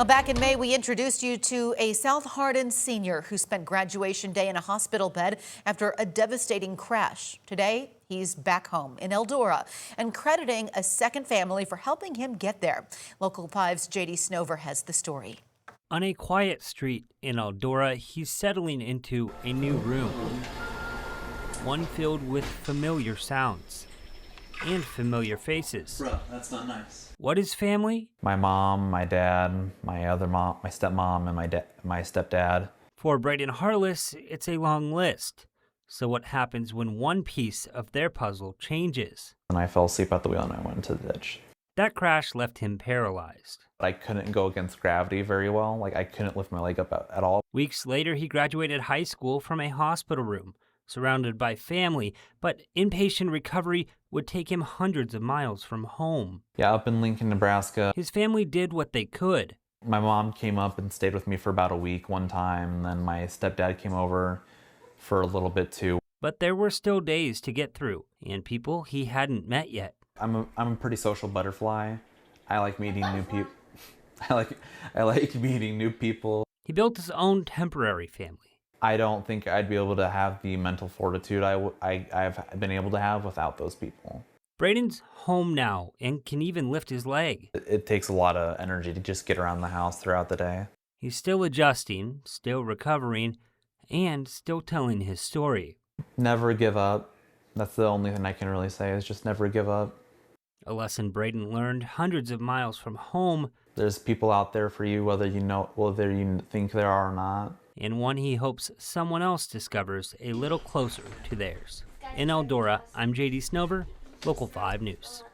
Well, back in May, we introduced you to a South Hardin senior who spent graduation day in a hospital bed after a devastating crash. Today, he's back home in Eldora and crediting a second family for helping him get there. Local 5's J.D. Snover has the story. On a quiet street in Eldora, he's settling into a new room, one filled with familiar sounds and familiar faces. Bro, that's not nice. What is family? My mom, my dad, my other mom, my stepmom, and my stepdad. For Brandon Harless, it's a long list. So what happens when one piece of their puzzle changes? And I fell asleep at the wheel and I went into the ditch. That crash left him paralyzed. I couldn't go against gravity very well. Like, I couldn't lift my leg up at all. Weeks later, he graduated high school from a hospital room, surrounded by family, but inpatient recovery would take him hundreds of miles from home. Yeah, up in Lincoln, Nebraska. His family did what they could. My mom came up and stayed with me for about a week one time, and then my stepdad came over for a little bit too. But there were still days to get through, and people he hadn't met yet. I'm a pretty social butterfly. I like meeting new people. I like meeting new people. He built his own temporary family. I don't think I'd be able to have the mental fortitude I've been able to have without those people. Braden's home now and can even lift his leg. It takes a lot of energy to just get around the house throughout the day. He's still adjusting, still recovering, and still telling his story. Never give up. That's the only thing I can really say, is just never give up. A lesson Braden learned hundreds of miles from home. There's people out there for you, whether you think there are or not. And one he hopes someone else discovers a little closer to theirs. In Eldora, I'm J.D. Snover, Local 5 News.